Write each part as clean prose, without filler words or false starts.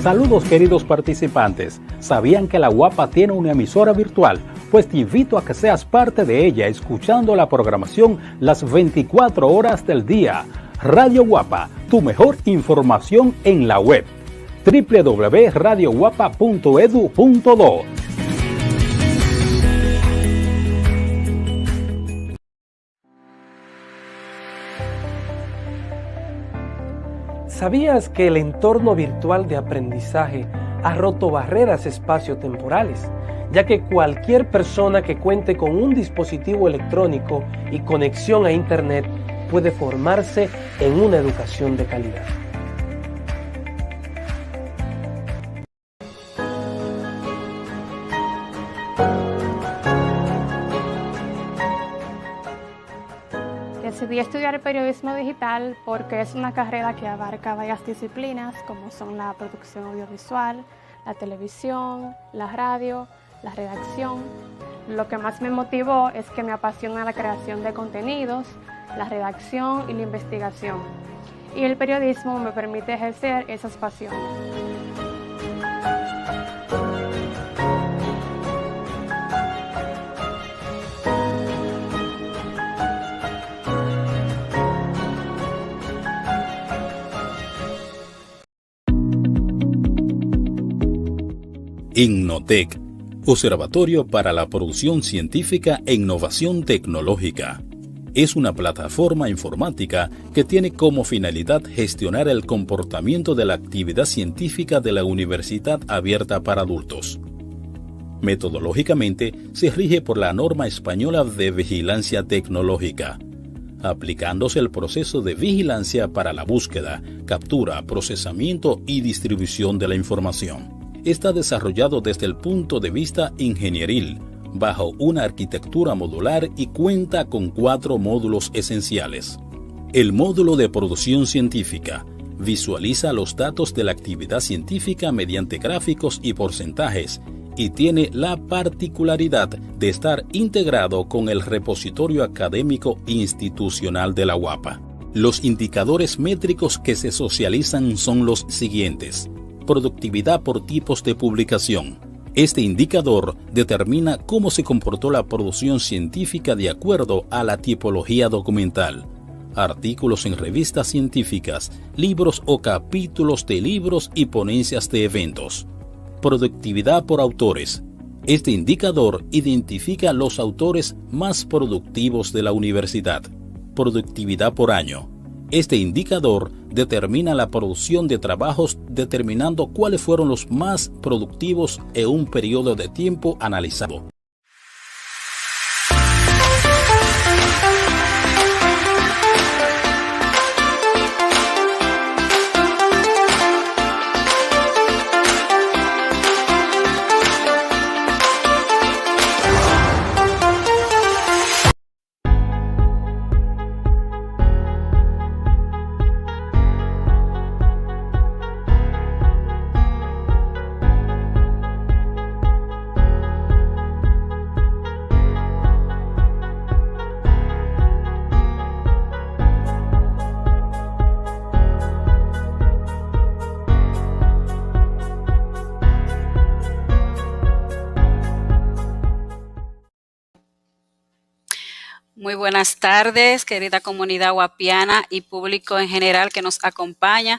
Saludos queridos participantes. ¿Sabían que la Guapa tiene una emisora virtual? Pues te invito a que seas parte de ella escuchando la programación las 24 horas del día. Radio Guapa, tu mejor información en la web. www.radioguapa.edu.do. ¿Sabías que el entorno virtual de aprendizaje ha roto barreras espaciotemporales, ya que cualquier persona que cuente con un dispositivo electrónico y conexión a Internet puede formarse en una educación de calidad? Decidí estudiar periodismo digital porque es una carrera que abarca varias disciplinas como son la producción audiovisual, la televisión, la radio, la redacción. Lo que más me motivó es que me apasiona la creación de contenidos, la redacción y la investigación. Y el periodismo me permite ejercer esas pasiones. Innotec, Observatorio para la Producción Científica e Innovación Tecnológica. Es una plataforma informática que tiene como finalidad gestionar el comportamiento de la actividad científica de la Universidad Abierta para Adultos. Metodológicamente, se rige por la norma española de vigilancia tecnológica, aplicándose el proceso de vigilancia para la búsqueda, captura, procesamiento y distribución de la información. Está desarrollado desde el punto de vista ingenieril, bajo una arquitectura modular y cuenta con 4 módulos esenciales. El módulo de producción científica visualiza los datos de la actividad científica mediante gráficos y porcentajes y tiene la particularidad de estar integrado con el repositorio académico institucional de la Guapa. Los indicadores métricos que se socializan son los siguientes. Productividad por tipos de publicación. Este indicador determina cómo se comportó la producción científica de acuerdo a la tipología documental. Artículos en revistas científicas, libros o capítulos de libros y ponencias de eventos. Productividad por autores. Este indicador identifica los autores más productivos de la universidad. Productividad por año. Este indicador determina la producción de trabajos determinando cuáles fueron los más productivos en un periodo de tiempo analizado. Muy buenas tardes, querida comunidad guapiana y público en general que nos acompaña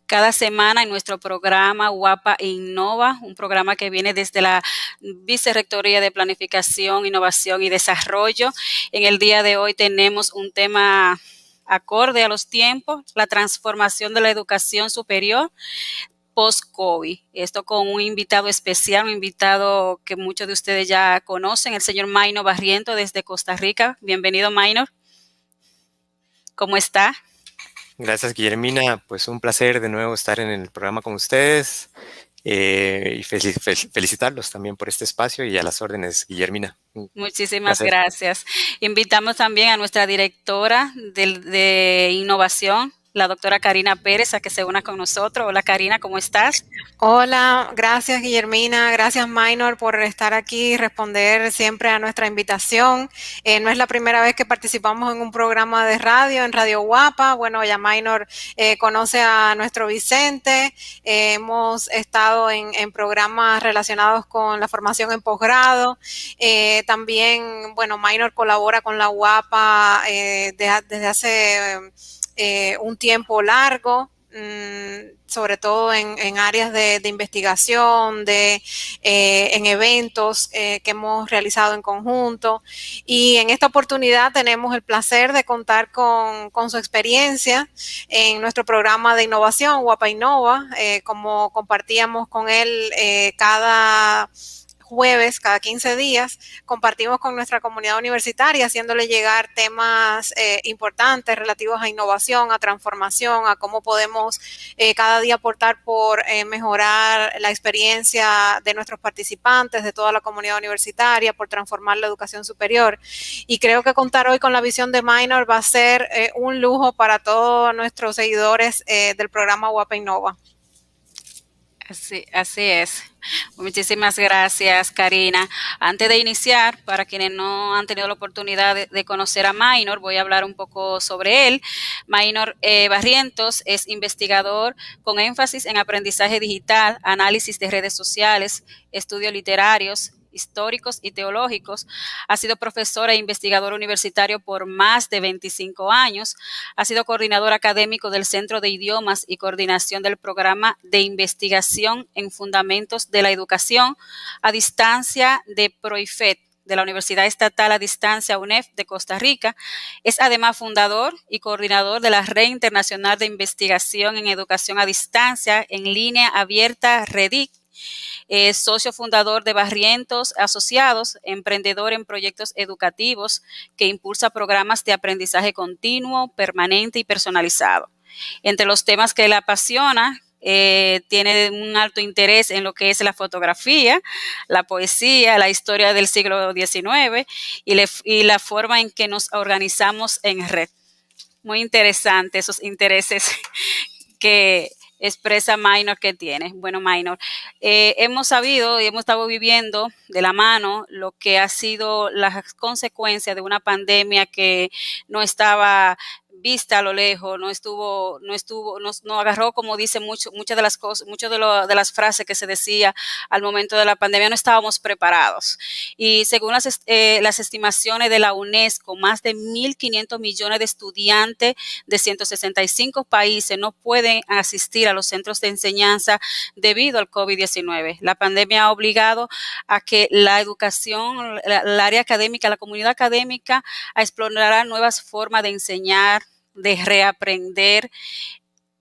cada semana en nuestro programa Guapa Innova, un programa que viene desde la Vicerrectoría de Planificación, Innovación y Desarrollo. En el día de hoy tenemos un tema acorde a los tiempos, la transformación de la educación superior post-COVID. Esto con un invitado especial, un invitado que muchos de ustedes ya conocen, el señor Maynor Barriento desde Costa Rica. Bienvenido, Maynor. ¿Cómo está? Gracias, Guillermina. Pues un placer de nuevo estar en el programa con ustedes y felicitarlos también por este espacio y a las órdenes, Guillermina. Muchísimas gracias. Invitamos también a nuestra directora de Innovación, la doctora Karina Pérez a que se una con nosotros. Hola Karina, ¿cómo estás? Hola, gracias Guillermina, gracias Minor por estar aquí y responder siempre a nuestra invitación. No es la primera vez que participamos en un programa de radio, en Radio Guapa. Bueno, ya Minor conoce a nuestro Vicente. Hemos estado en programas relacionados con la formación en posgrado. También, bueno, Minor colabora con la Guapa desde hace un tiempo largo. Sobre todo en áreas de investigación, en eventos que hemos realizado en conjunto. Y en esta oportunidad tenemos el placer de contar con su experiencia en nuestro programa de innovación, Guapa Innova, como compartíamos con él cada jueves, cada 15 días, compartimos con nuestra comunidad universitaria, haciéndole llegar temas importantes relativos a innovación, a transformación, a cómo podemos cada día aportar por mejorar la experiencia de nuestros participantes, de toda la comunidad universitaria, por transformar la educación superior. Y creo que contar hoy con la visión de Minor va a ser un lujo para todos nuestros seguidores del programa Guapa Innova. Así es. Muchísimas gracias, Karina. Antes de iniciar, para quienes no han tenido la oportunidad de conocer a Minor, voy a hablar un poco sobre él. Minor Barrientos es investigador con énfasis en aprendizaje digital, análisis de redes sociales, estudios literarios, históricos y teológicos. Ha sido profesor e investigador universitario por más de 25 años. Ha sido coordinador académico del Centro de Idiomas y coordinación del programa de investigación en fundamentos de la educación a distancia de PROIFET, de la Universidad Estatal a Distancia UNEF de Costa Rica. Es además fundador y coordinador de la Red Internacional de Investigación en Educación a Distancia en Línea Abierta, REDIC. Es socio fundador de Barrientos Asociados, emprendedor en proyectos educativos que impulsa programas de aprendizaje continuo, permanente y personalizado. Entre los temas que le apasiona, tiene un alto interés en lo que es la fotografía, la poesía, la historia del siglo XIX y la forma en que nos organizamos en red. Muy interesante esos intereses que expresa Minor que tiene. Bueno, Minor, hemos sabido y hemos estado viviendo de la mano lo que ha sido las consecuencias de una pandemia que no estaba vista a lo lejos, no agarró, como dice muchas de las cosas, de las frases que se decía al momento de la pandemia, no estábamos preparados. Y según las estimaciones de la UNESCO, más de 1.500 millones de estudiantes de 165 países no pueden asistir a los centros de enseñanza debido al COVID-19. La pandemia ha obligado a que la educación, el área académica, la comunidad académica, a explorar nuevas formas de enseñar, de reaprender.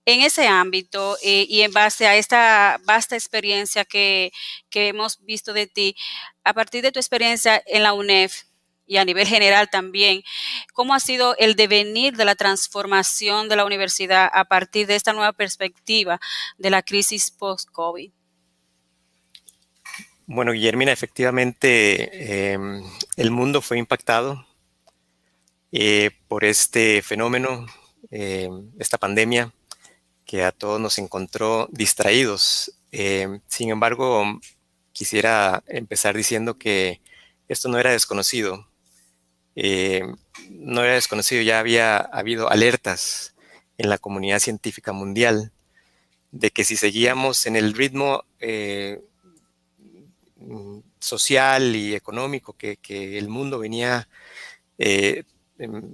En ese ámbito y en base a esta vasta experiencia que hemos visto de ti, a partir de tu experiencia en la UNEF y a nivel general también, ¿cómo ha sido el devenir de la transformación de la universidad a partir de esta nueva perspectiva de la crisis post-COVID? Bueno, Guillermina, efectivamente el mundo fue impactado por este fenómeno, esta pandemia que a todos nos encontró distraídos. Sin embargo, quisiera empezar diciendo que esto no era desconocido. No era desconocido, ya había habido alertas en la comunidad científica mundial de que si seguíamos en el ritmo social y económico que el mundo venía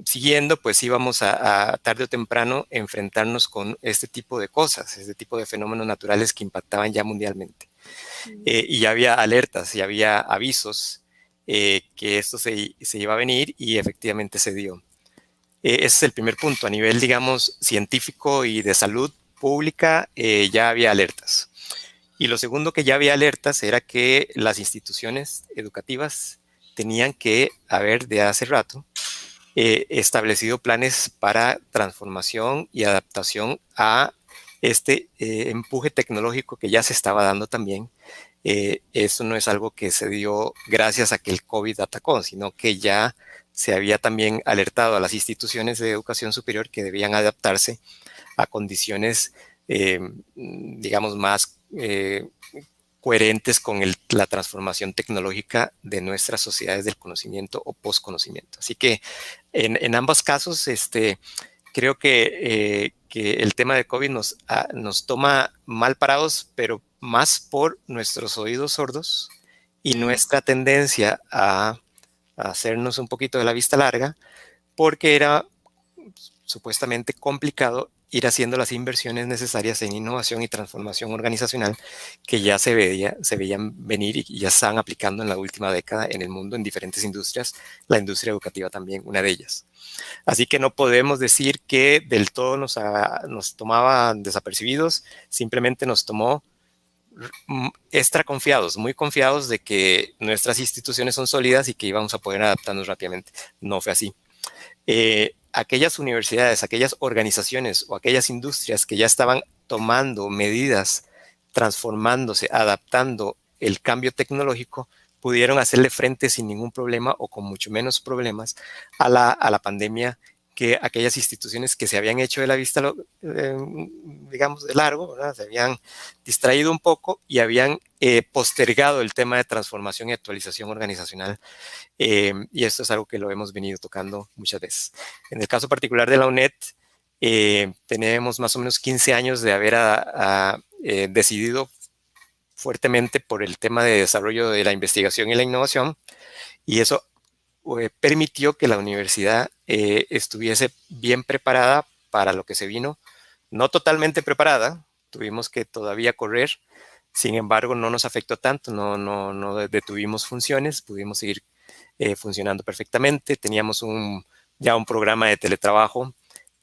siguiendo, pues íbamos a tarde o temprano enfrentarnos con este tipo de cosas, este tipo de fenómenos naturales que impactaban ya mundialmente. Y ya había alertas, ya había avisos que esto se iba a venir y efectivamente se dio. Ese es el primer punto. A nivel, digamos, científico y de salud pública, ya había alertas. Y lo segundo que ya había alertas era que las instituciones educativas tenían que haber de hace rato establecido planes para transformación y adaptación a este empuje tecnológico que ya se estaba dando también. Eso no es algo que se dio gracias a que el COVID atacó, sino que ya se había también alertado a las instituciones de educación superior que debían adaptarse a condiciones, digamos, más coherentes con la transformación tecnológica de nuestras sociedades del conocimiento o postconocimiento. Así que en ambos casos, creo que el tema de COVID nos toma mal parados, pero más por nuestros oídos sordos y nuestra tendencia a hacernos un poquito de la vista larga, porque era supuestamente complicado ir haciendo las inversiones necesarias en innovación y transformación organizacional que ya se veían venir y ya están aplicando en la última década en el mundo en diferentes industrias, la industria educativa también, una de ellas. Así que no podemos decir que del todo nos tomaba desapercibidos, simplemente nos tomó extra confiados, muy confiados de que nuestras instituciones son sólidas y que íbamos a poder adaptarnos rápidamente. No fue así. Aquellas universidades, aquellas organizaciones o aquellas industrias que ya estaban tomando medidas, transformándose, adaptando el cambio tecnológico, pudieron hacerle frente sin ningún problema o con mucho menos problemas a la pandemia que aquellas instituciones que se habían hecho de la vista, digamos, de largo, ¿verdad? Se habían distraído un poco y habían postergado el tema de transformación y actualización organizacional. Y esto es algo que lo hemos venido tocando muchas veces. En el caso particular de la UNED, tenemos más o menos 15 años de haber decidido fuertemente por el tema de desarrollo de la investigación y la innovación, y eso permitió que la universidad estuviese bien preparada para lo que se vino, no totalmente preparada, tuvimos que todavía correr, sin embargo no nos afectó tanto, no detuvimos funciones, pudimos seguir funcionando perfectamente, teníamos ya un programa de teletrabajo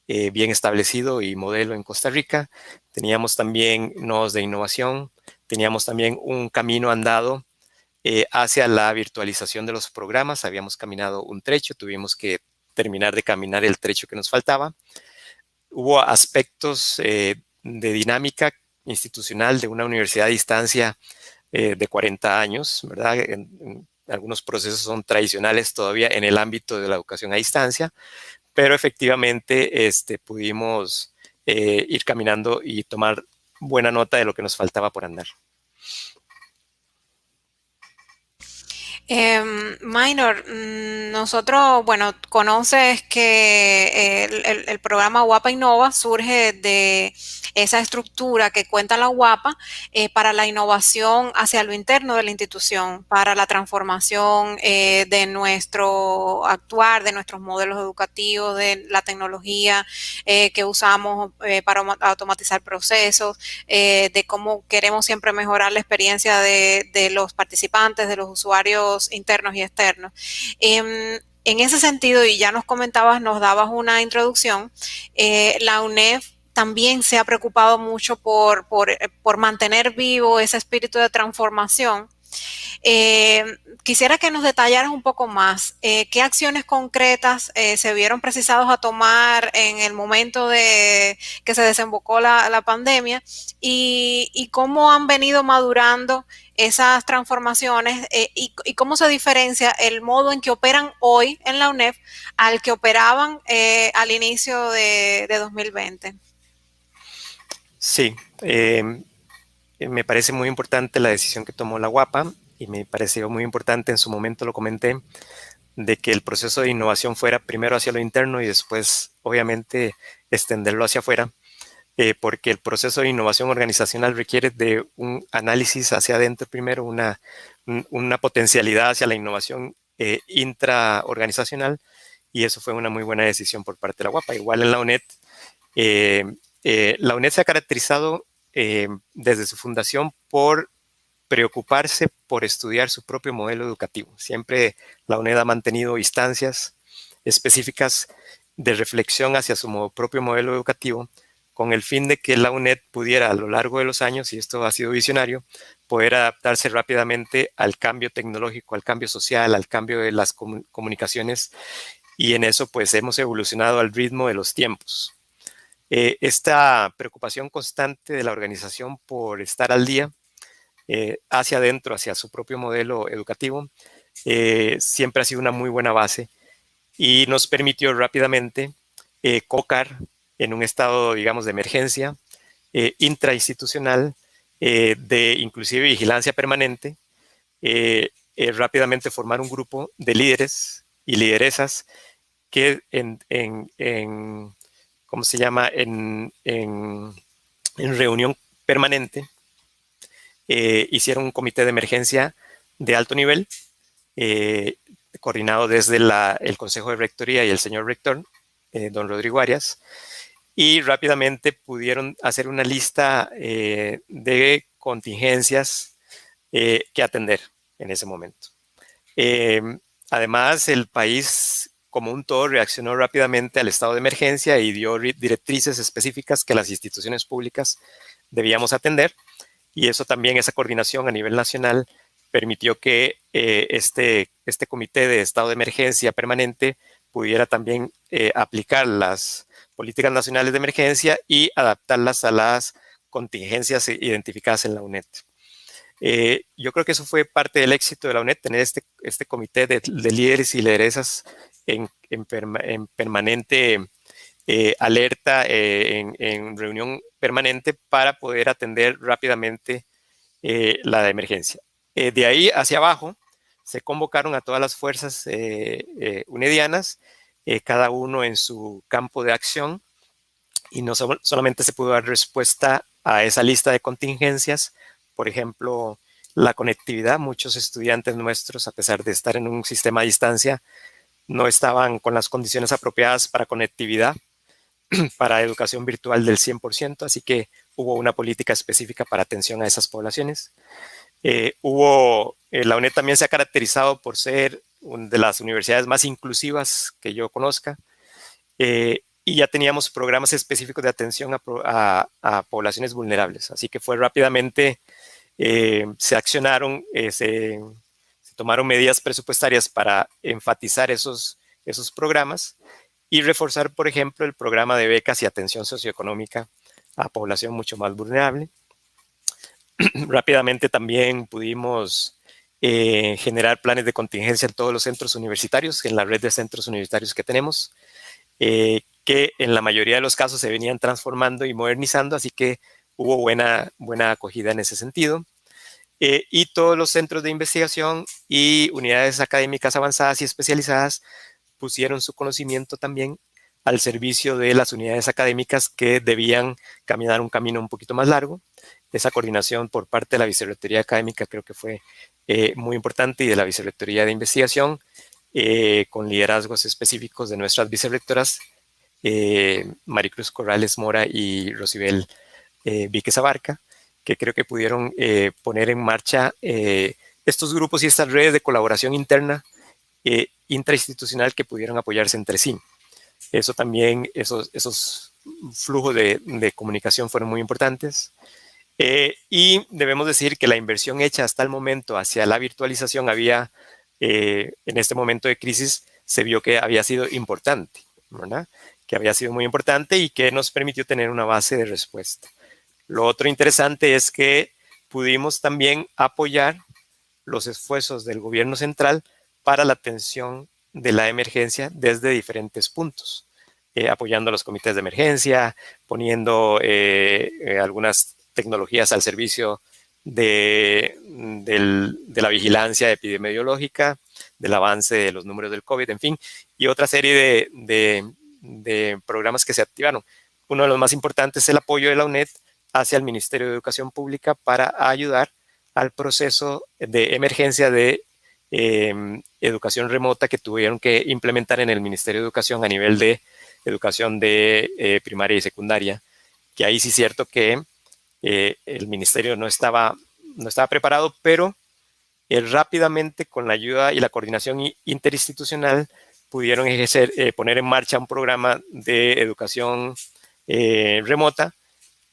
bien establecido y modelo en Costa Rica, teníamos también nodos de innovación, teníamos también un camino andado hacia la virtualización de los programas. Habíamos caminado un trecho, tuvimos que terminar de caminar el trecho que nos faltaba. Hubo aspectos de dinámica institucional de una universidad a distancia de 40 años, ¿verdad? Algunos procesos son tradicionales todavía en el ámbito de la educación a distancia, pero efectivamente pudimos ir caminando y tomar buena nota de lo que nos faltaba por andar. Minor, nosotros, bueno, conoces que el programa UAPA Innova surge de esa estructura que cuenta la UAPA para la innovación hacia lo interno de la institución, para la transformación de nuestro actuar, de nuestros modelos educativos, de la tecnología que usamos para automatizar procesos, de cómo queremos siempre mejorar la experiencia de los participantes, de los usuarios internos y externos. En ese sentido, y ya nos comentabas, nos dabas una introducción, la UNED también se ha preocupado mucho por mantener vivo ese espíritu de transformación. Quisiera que nos detallaras un poco más qué acciones concretas se vieron precisados a tomar en el momento de que se desembocó la pandemia y cómo han venido madurando esas transformaciones y cómo se diferencia el modo en que operan hoy en la UNED al que operaban al inicio de 2020. Sí, me parece muy importante la decisión que tomó la UAPA y me pareció muy importante, en su momento lo comenté, de que el proceso de innovación fuera primero hacia lo interno y después, obviamente, extenderlo hacia afuera, porque el proceso de innovación organizacional requiere de un análisis hacia adentro primero, una potencialidad hacia la innovación intraorganizacional, y eso fue una muy buena decisión por parte de la UAPA. Igual en la UNED, la UNED se ha caracterizado desde su fundación por preocuparse por estudiar su propio modelo educativo. Siempre la UNED ha mantenido instancias específicas de reflexión hacia su propio modelo educativo con el fin de que la UNED pudiera a lo largo de los años, y esto ha sido visionario, poder adaptarse rápidamente al cambio tecnológico, al cambio social, al cambio de las comunicaciones, y en eso pues hemos evolucionado al ritmo de los tiempos. Esta preocupación constante de la organización por estar al día hacia adentro, hacia su propio modelo educativo, siempre ha sido una muy buena base y nos permitió rápidamente colocar en un estado, digamos, de emergencia intrainstitucional, de inclusive vigilancia permanente, rápidamente formar un grupo de líderes y lideresas que ¿cómo se llama? En reunión permanente hicieron un comité de emergencia de alto nivel, coordinado desde el Consejo de Rectoría y el señor rector, don Rodrigo Arias, y rápidamente pudieron hacer una lista de contingencias que atender en ese momento. Además, el país como un todo reaccionó rápidamente al estado de emergencia y dio directrices específicas que las instituciones públicas debíamos atender, y eso también, esa coordinación a nivel nacional, permitió que este comité de estado de emergencia permanente pudiera también aplicar las políticas nacionales de emergencia y adaptarlas a las contingencias identificadas en la UNED. Yo creo que eso fue parte del éxito de la UNED, tener este comité de líderes y lideresas en permanente alerta, en reunión permanente para poder atender rápidamente la de emergencia. De ahí hacia abajo se convocaron a todas las fuerzas unedianas, cada uno en su campo de acción, y no solamente se pudo dar respuesta a esa lista de contingencias. Por ejemplo, la conectividad. Muchos estudiantes nuestros, a pesar de estar en un sistema a distancia, no estaban con las condiciones apropiadas para conectividad, para educación virtual del 100%, así que hubo una política específica para atención a esas poblaciones. La UNED también se ha caracterizado por ser una de las universidades más inclusivas que yo conozca, y ya teníamos programas específicos de atención a poblaciones vulnerables, así que fue rápidamente, se accionaron, se tomaron medidas presupuestarias para enfatizar esos programas y reforzar, por ejemplo, el programa de becas y atención socioeconómica a población mucho más vulnerable. Rápidamente también pudimos generar planes de contingencia en todos los centros universitarios, en la red de centros universitarios que tenemos, que en la mayoría de los casos se venían transformando y modernizando, así que hubo buena acogida en ese sentido. Y todos los centros de investigación y unidades académicas avanzadas y especializadas pusieron su conocimiento también al servicio de las unidades académicas que debían caminar un camino un poquito más largo. Esa coordinación por parte de la Vicerrectoría Académica creo que fue muy importante, y de la Vicerrectoría de Investigación, con liderazgos específicos de nuestras vicerrectoras, Maricruz Corrales Mora y Rosibel Víquez Abarca, que creo que pudieron poner en marcha estos grupos y estas redes de colaboración interna intrainstitucional que pudieron apoyarse entre sí. Eso también, esos flujos de comunicación fueron muy importantes. Y debemos decir que la inversión hecha hasta el momento hacia la virtualización en este momento de crisis, se vio que había sido importante, ¿verdad? Que había sido muy importante y que nos permitió tener una base de respuesta. Lo otro interesante es que pudimos también apoyar los esfuerzos del gobierno central para la atención de la emergencia desde diferentes puntos, apoyando a los comités de emergencia, poniendo algunas tecnologías al servicio de la vigilancia epidemiológica, del avance de los números del COVID, en fin, y otra serie de programas que se activaron. Uno de los más importantes es el apoyo de la UNED hacia el Ministerio de Educación Pública para ayudar al proceso de emergencia de educación remota que tuvieron que implementar en el Ministerio de Educación a nivel de educación de primaria y secundaria, que ahí sí es cierto que el ministerio no estaba preparado, pero rápidamente, con la ayuda y la coordinación interinstitucional, pudieron poner en marcha un programa de educación remota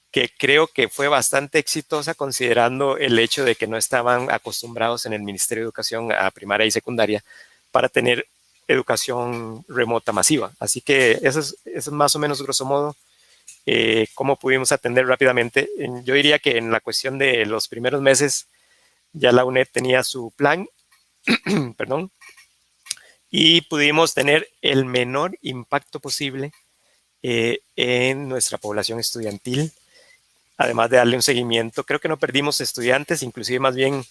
que creo que fue bastante exitosa, considerando el hecho de que no estaban acostumbrados en el Ministerio de Educación a primaria y secundaria para tener educación remota masiva. Así que eso es más o menos, grosso modo, cómo pudimos atender rápidamente. Yo diría que en la cuestión de los primeros meses ya la UNED tenía su plan, perdón, y pudimos tener el menor impacto posible en nuestra población estudiantil, además de darle un seguimiento. Creo que no perdimos estudiantes, inclusive más bien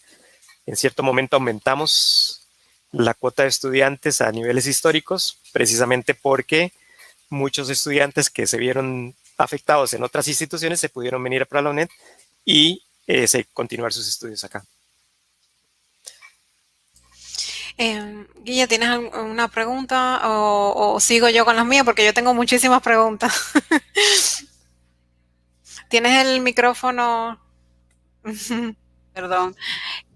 en cierto momento aumentamos la cuota de estudiantes a niveles históricos, precisamente porque muchos estudiantes que se vieron afectados en otras instituciones se pudieron venir para la UNED y continuar sus estudios acá. Guille, ¿tienes una pregunta o sigo yo con las mías? Porque yo tengo muchísimas preguntas. ¿Tienes el micrófono? Perdón.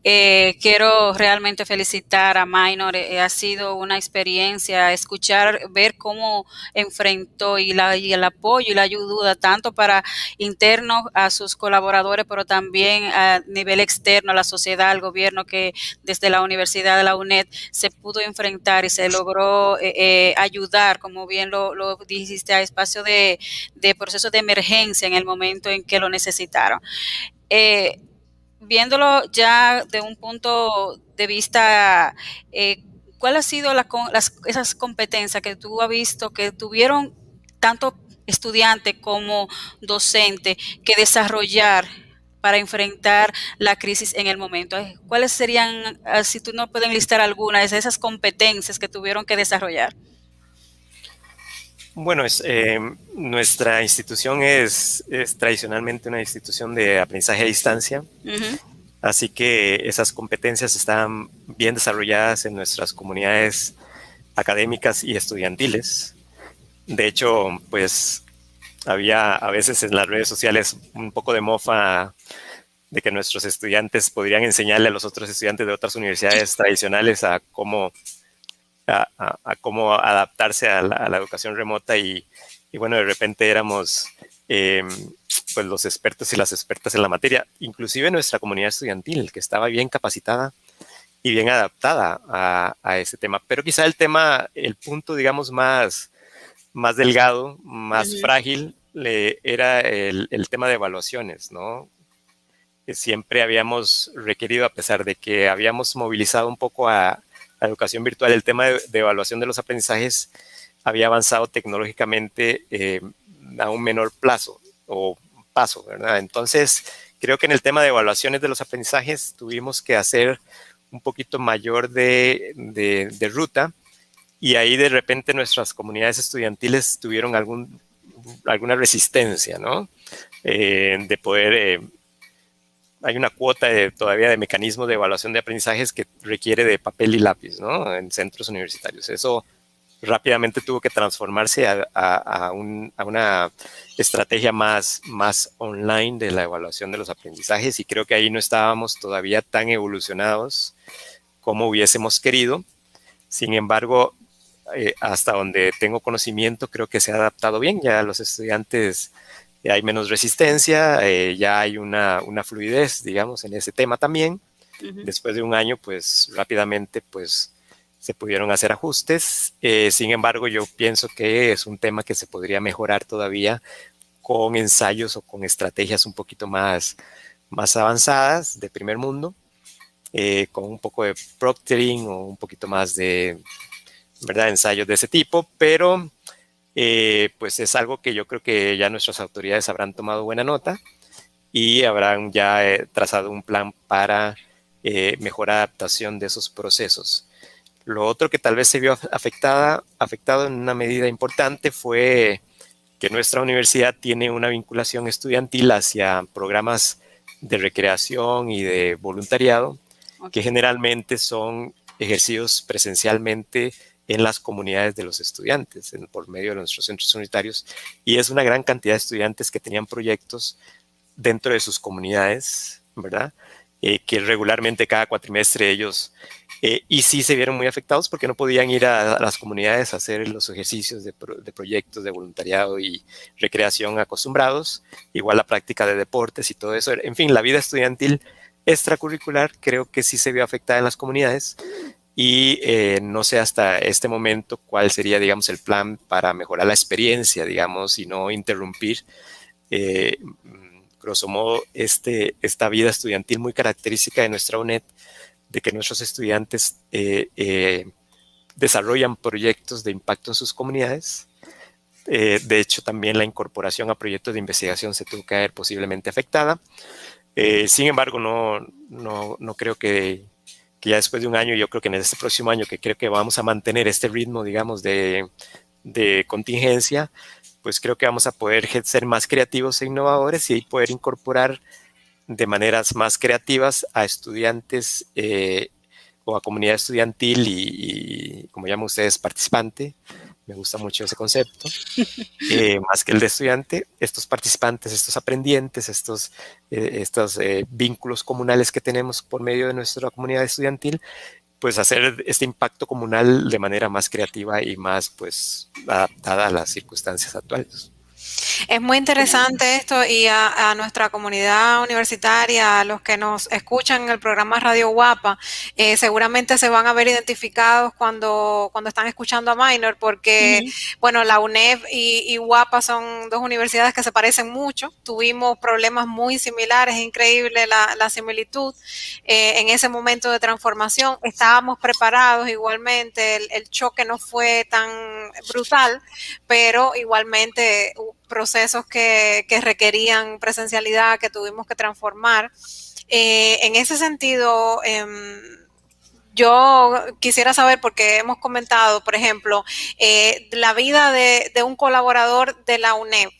Quiero realmente felicitar a Minor. Ha sido una experiencia escuchar, ver cómo enfrentó y el apoyo y la ayuda tanto para internos a sus colaboradores, pero también a nivel externo, a la sociedad, al gobierno, que desde la Universidad de la UNED se pudo enfrentar y se logró ayudar, como bien lo dijiste, a espacio de procesos de emergencia en el momento en que lo necesitaron. Viéndolo ya de un punto de vista, ¿cuál ha sido esas competencias que tú has visto que tuvieron tanto estudiante como docente que desarrollar para enfrentar la crisis en el momento? ¿Cuáles serían, si tú no puedes listar algunas de esas competencias que tuvieron que desarrollar? Bueno, nuestra institución es tradicionalmente una institución de aprendizaje a distancia. Así que esas competencias están bien desarrolladas en nuestras comunidades académicas y estudiantiles. De hecho, pues había a veces en las redes sociales un poco de mofa de que nuestros estudiantes podrían enseñarle a los otros estudiantes de otras universidades tradicionales a cómo adaptarse a la educación remota y bueno, de repente éramos pues los expertos y las expertas en la materia, inclusive nuestra comunidad estudiantil, que estaba bien capacitada y bien adaptada a ese tema. Pero quizá el punto, digamos, más delgado, más frágil, era el tema de evaluaciones, ¿no? Que siempre habíamos requerido, a pesar de que habíamos movilizado un poco a la educación virtual, el tema de evaluación de los aprendizajes había avanzado tecnológicamente a un menor plazo o paso, ¿verdad? Entonces, creo que en el tema de evaluaciones de los aprendizajes tuvimos que hacer un poquito mayor de ruta, y ahí de repente nuestras comunidades estudiantiles tuvieron alguna resistencia, ¿no? De poder... hay una cuota todavía de mecanismos de evaluación de aprendizajes que requiere de papel y lápiz, ¿no? En centros universitarios. Eso rápidamente tuvo que transformarse a una estrategia más online de la evaluación de los aprendizajes, y creo que ahí no estábamos todavía tan evolucionados como hubiésemos querido. Sin embargo, hasta donde tengo conocimiento, creo que se ha adaptado bien. Ya los estudiantes, hay menos resistencia, ya hay una fluidez, digamos, en ese tema también. Después de un año, pues rápidamente, pues se pudieron hacer ajustes. Sin embargo, yo pienso que es un tema que se podría mejorar todavía con ensayos o con estrategias un poquito más avanzadas de primer mundo, con un poco de proctoring o un poquito más de, ¿verdad?, ensayos de ese tipo, pero pues es algo que yo creo que ya nuestras autoridades habrán tomado buena nota y habrán ya trazado un plan para mejor adaptación de esos procesos. Lo otro que tal vez se vio afectado en una medida importante fue que nuestra universidad tiene una vinculación estudiantil hacia programas de recreación y de voluntariado, que generalmente son ejercidos presencialmente en las comunidades de los estudiantes, por medio de nuestros centros unitarios, y es una gran cantidad de estudiantes que tenían proyectos dentro de sus comunidades, ¿verdad? Que regularmente cada cuatrimestre ellos, y sí se vieron muy afectados porque no podían ir a las comunidades a hacer los ejercicios de proyectos de voluntariado y recreación acostumbrados, igual la práctica de deportes y todo eso. En fin, la vida estudiantil extracurricular creo que sí se vio afectada en las comunidades, y no sé hasta este momento cuál sería, digamos, el plan para mejorar la experiencia, digamos, y no interrumpir, grosso modo, esta vida estudiantil muy característica de nuestra UNED, de que nuestros estudiantes desarrollan proyectos de impacto en sus comunidades, De hecho, también la incorporación a proyectos de investigación se tuvo que ver posiblemente afectada. Sin embargo, no creo que ya después de un año, yo creo que en este próximo año, que creo que vamos a mantener este ritmo, digamos, de contingencia, pues creo que vamos a poder ser más creativos e innovadores y poder incorporar de maneras más creativas a estudiantes o a comunidad estudiantil y como llaman ustedes, participante. Me gusta mucho ese concepto, más que el de estudiante. Estos participantes, estos aprendientes, estos vínculos comunales que tenemos por medio de nuestra comunidad estudiantil, pues hacer este impacto comunal de manera más creativa y más pues adaptada a las circunstancias actuales. Es muy interesante esto y a nuestra comunidad universitaria, a los que nos escuchan en el programa Radio Guapa, seguramente se van a ver identificados cuando están escuchando a Minor, porque, bueno, la UNEV y Guapa son dos universidades que se parecen mucho. Tuvimos problemas muy similares, es increíble la similitud. En ese momento de transformación estábamos preparados igualmente, el choque no fue tan brutal, pero igualmente procesos que requerían presencialidad, que tuvimos que transformar. En ese sentido, yo quisiera saber, porque hemos comentado, por ejemplo, la vida de un colaborador de la UNEV.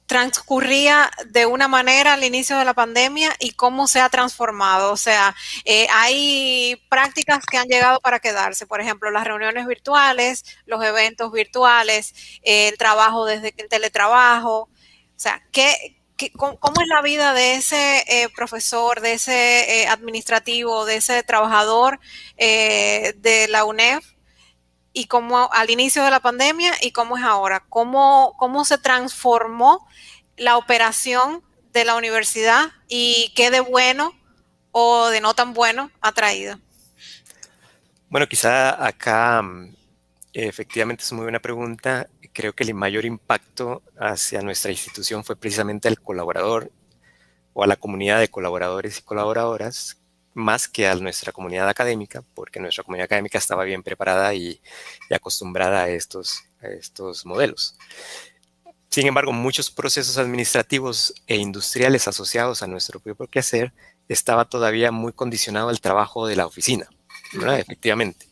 Transcurría de una manera al inicio de la pandemia y cómo se ha transformado. O sea, hay prácticas que han llegado para quedarse, por ejemplo, las reuniones virtuales, los eventos virtuales, el trabajo desde el teletrabajo. O sea, ¿cómo es la vida de ese profesor, de ese administrativo, de ese trabajador de la UNEV? Y cómo al inicio de la pandemia y cómo es ahora, cómo se transformó la operación de la universidad y qué de bueno o de no tan bueno ha traído. Bueno, quizá acá efectivamente es muy buena pregunta. Creo que el mayor impacto hacia nuestra institución fue precisamente al colaborador o a la comunidad de colaboradores y colaboradoras, más que a nuestra comunidad académica, porque nuestra comunidad académica estaba bien preparada y acostumbrada a estos modelos. Sin embargo, muchos procesos administrativos e industriales asociados a nuestro propio quehacer estaba todavía muy condicionado al trabajo de la oficina, ¿verdad? Efectivamente.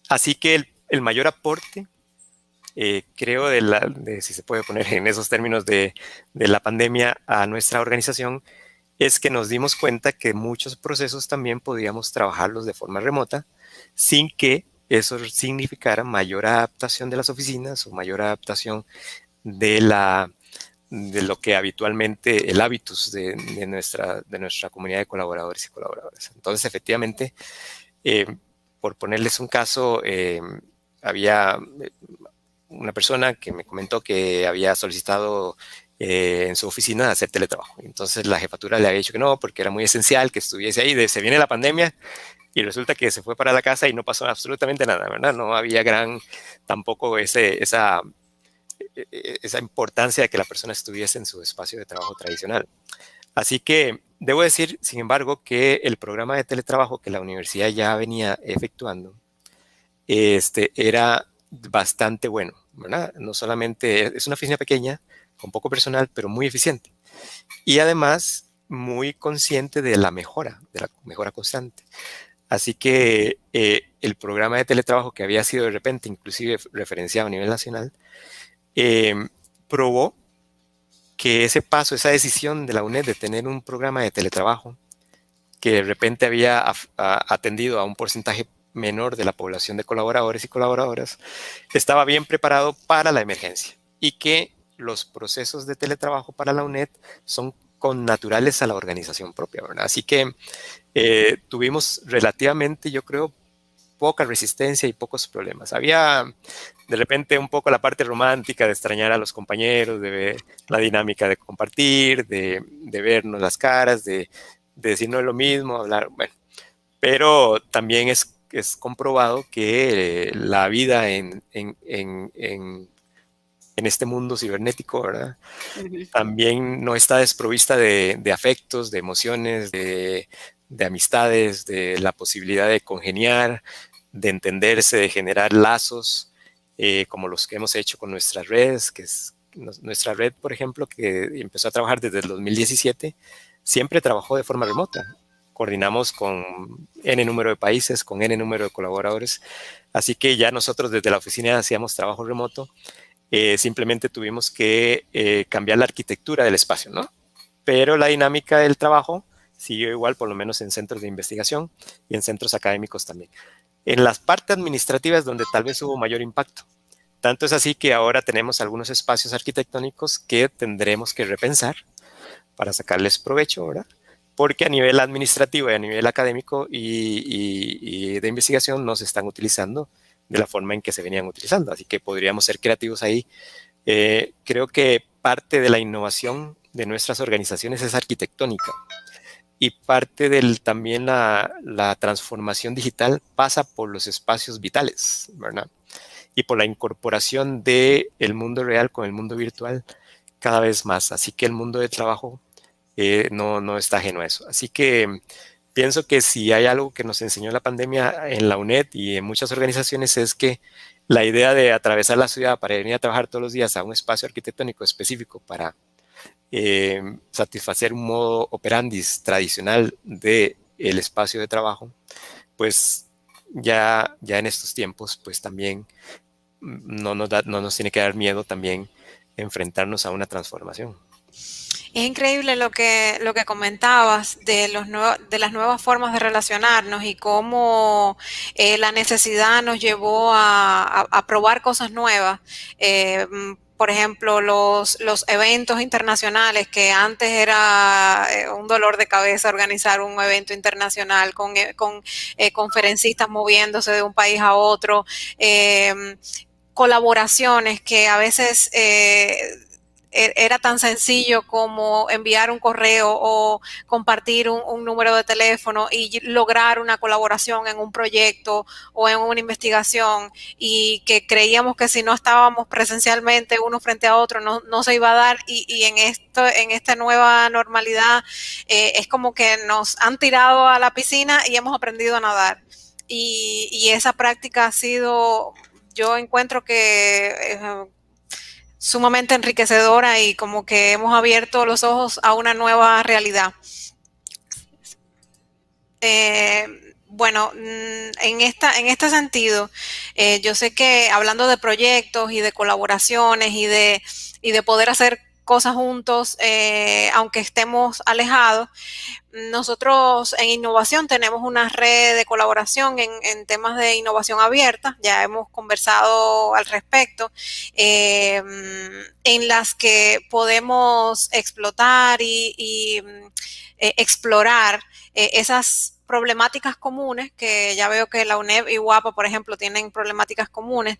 Así que el mayor aporte, creo, si se puede poner en esos términos de la pandemia a nuestra organización, es que nos dimos cuenta que muchos procesos también podíamos trabajarlos de forma remota sin que eso significara mayor adaptación de las oficinas o mayor adaptación de lo que habitualmente el hábitus de nuestra comunidad de colaboradores y colaboradoras. Entonces, efectivamente, por ponerles un caso, había una persona que me comentó que había solicitado en su oficina hacer teletrabajo. Entonces la jefatura le había dicho que no, porque era muy esencial que estuviese ahí. Se viene la pandemia y resulta que se fue para la casa y no pasó absolutamente nada, ¿verdad? No había tampoco esa importancia de que la persona estuviese en su espacio de trabajo tradicional. Así que debo decir, sin embargo, que el programa de teletrabajo que la universidad ya venía efectuando era bastante bueno, ¿verdad? No solamente es una oficina pequeña, con poco personal, pero muy eficiente. Y además, muy consciente de la mejora constante. Así que el programa de teletrabajo, que había sido de repente inclusive referenciado a nivel nacional, probó que ese paso, esa decisión de la UNED de tener un programa de teletrabajo que de repente había atendido a un porcentaje menor de la población de colaboradores y colaboradoras, estaba bien preparado para la emergencia y que los procesos de teletrabajo para la UNED son connaturales a la organización propia, ¿verdad? Así que tuvimos relativamente, yo creo, poca resistencia y pocos problemas. Había de repente un poco la parte romántica de extrañar a los compañeros, de ver la dinámica de compartir, de vernos las caras, de decirnos lo mismo, hablar, bueno. Pero también es comprobado que la vida en este mundo cibernético, ¿verdad? También no está desprovista de afectos, de emociones, de amistades, de la posibilidad de congeniar, de entenderse, de generar lazos, como los que hemos hecho con nuestras redes, que es nuestra red, por ejemplo, que empezó a trabajar desde el 2017, siempre trabajó de forma remota. Coordinamos con N número de países, con N número de colaboradores, así que ya nosotros desde la oficina hacíamos trabajo remoto. Simplemente tuvimos que cambiar la arquitectura del espacio, ¿no? Pero la dinámica del trabajo siguió igual, por lo menos en centros de investigación y en centros académicos también. En las partes administrativas donde tal vez hubo mayor impacto. Tanto es así que ahora tenemos algunos espacios arquitectónicos que tendremos que repensar para sacarles provecho, ¿verdad? Porque a nivel administrativo y a nivel académico y de investigación no se están utilizando de la forma en que se venían utilizando. Así que podríamos ser creativos ahí. Creo que parte de la innovación de nuestras organizaciones es arquitectónica. Y parte también la transformación digital pasa por los espacios vitales, ¿verdad? Y por la incorporación del mundo real con el mundo virtual cada vez más. Así que el mundo de trabajo no está ajeno a eso. Así que pienso que si hay algo que nos enseñó la pandemia en la UNED y en muchas organizaciones es que la idea de atravesar la ciudad para venir a trabajar todos los días a un espacio arquitectónico específico para satisfacer un modo operandis tradicional del espacio de trabajo, pues ya en estos tiempos, pues también no nos tiene que dar miedo también enfrentarnos a una transformación. Es increíble lo que comentabas de las nuevas formas de relacionarnos y cómo la necesidad nos llevó a probar cosas nuevas. Por ejemplo, los eventos internacionales, que antes era un dolor de cabeza organizar un evento internacional con conferencistas moviéndose de un país a otro, colaboraciones que a veces era tan sencillo como enviar un correo o compartir un número de teléfono y lograr una colaboración en un proyecto o en una investigación, y que creíamos que si no estábamos presencialmente uno frente a otro no se iba a dar, y en esta nueva normalidad es como que nos han tirado a la piscina y hemos aprendido a nadar, y esa práctica ha sido, yo encuentro que sumamente enriquecedora, y como que hemos abierto los ojos a una nueva realidad. Bueno, en este sentido, yo sé que hablando de proyectos y de colaboraciones y de poder hacer cosas juntos, aunque estemos alejados, nosotros en innovación tenemos una red de colaboración en temas de innovación abierta, ya hemos conversado al respecto, en las que podemos explotar y explorar esas problemáticas comunes, que ya veo que la UNED y UAPA, por ejemplo, tienen problemáticas comunes,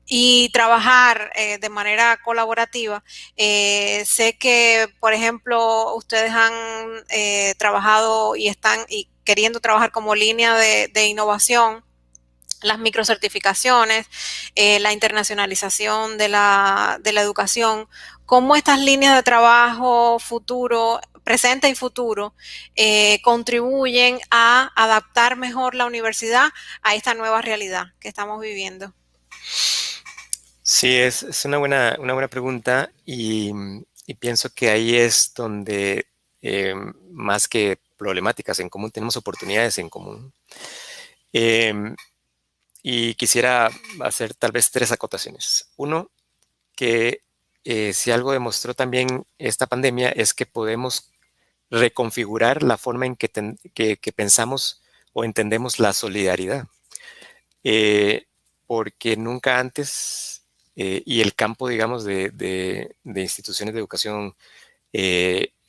y trabajar de manera colaborativa. Sé que, por ejemplo, ustedes han trabajado y están queriendo trabajar como línea de innovación las microcertificaciones, la internacionalización de la educación. ¿Cómo estas líneas de trabajo futuro, presente y futuro, contribuyen a adaptar mejor la universidad a esta nueva realidad que estamos viviendo? Sí, es una buena pregunta, y pienso que ahí es donde más que problemáticas en común, tenemos oportunidades en común. Y quisiera hacer tal vez 3 acotaciones. Uno, que si algo demostró también esta pandemia es que podemos reconfigurar la forma en que pensamos o entendemos la solidaridad. Porque nunca antes, y el campo, digamos, de instituciones de educación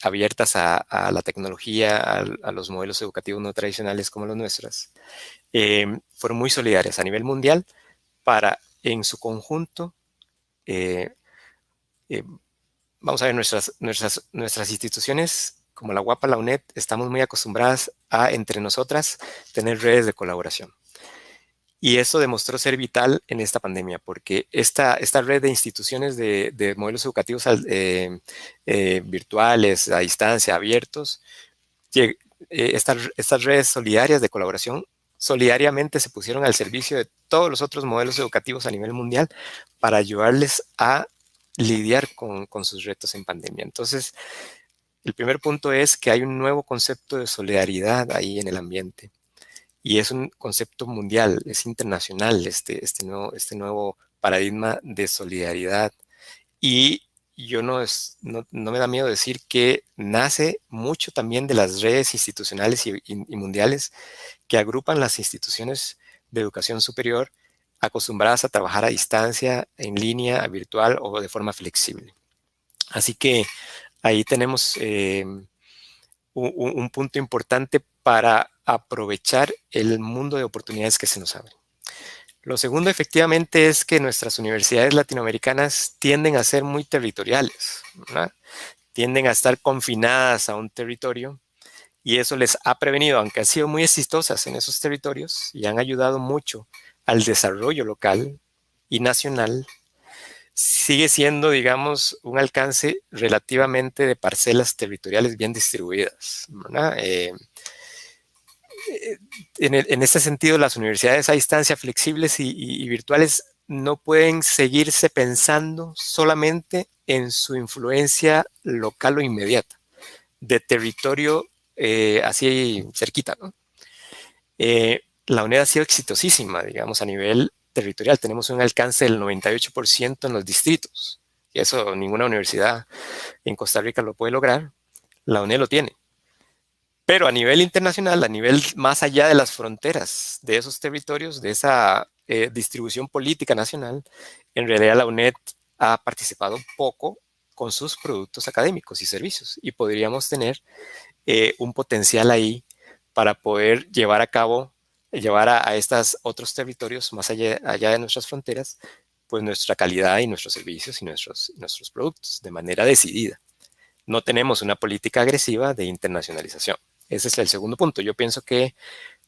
abiertas a la tecnología, a los modelos educativos no tradicionales como los nuestros, fueron muy solidarias a nivel mundial para, en su conjunto, vamos a ver, nuestras instituciones como la UAPA, la UNED, estamos muy acostumbradas a, entre nosotras, tener redes de colaboración. Y eso demostró ser vital en esta pandemia, porque esta red de instituciones de modelos educativos virtuales, a distancia, abiertos, estas redes solidarias de colaboración solidariamente se pusieron al servicio de todos los otros modelos educativos a nivel mundial para ayudarles a lidiar con sus retos en pandemia. Entonces, el primer punto es que hay un nuevo concepto de solidaridad ahí en el ambiente. Y es un concepto mundial, es internacional este nuevo paradigma de solidaridad. Y yo no me da miedo decir que nace mucho también de las redes institucionales y mundiales que agrupan las instituciones de educación superior acostumbradas a trabajar a distancia, en línea, virtual o de forma flexible. Así que ahí tenemos un punto importante para aprovechar el mundo de oportunidades que se nos abre. Lo segundo, efectivamente, es que nuestras universidades latinoamericanas tienden a ser muy territoriales, ¿verdad? Tienden a estar confinadas a un territorio y eso les ha prevenido, aunque han sido muy exitosas en esos territorios y han ayudado mucho al desarrollo local y nacional, sigue siendo, digamos, un alcance relativamente de parcelas territoriales bien distribuidas, ¿verdad? En ese sentido, las universidades a distancia flexibles y virtuales no pueden seguirse pensando solamente en su influencia local o inmediata, de territorio así cerquita, ¿no? La UNED ha sido exitosísima, digamos, a nivel territorial. Tenemos un alcance del 98% en los distritos. Y eso ninguna universidad en Costa Rica lo puede lograr. La UNED lo tiene. Pero a nivel internacional, a nivel más allá de las fronteras de esos territorios, de esa distribución política nacional, en realidad la UNED ha participado poco con sus productos académicos y servicios. Y podríamos tener un potencial ahí para poder llevar a estos otros territorios más allá de nuestras fronteras, pues nuestra calidad y nuestros servicios y nuestros productos de manera decidida. No tenemos una política agresiva de internacionalización. Ese es el segundo punto. Yo pienso que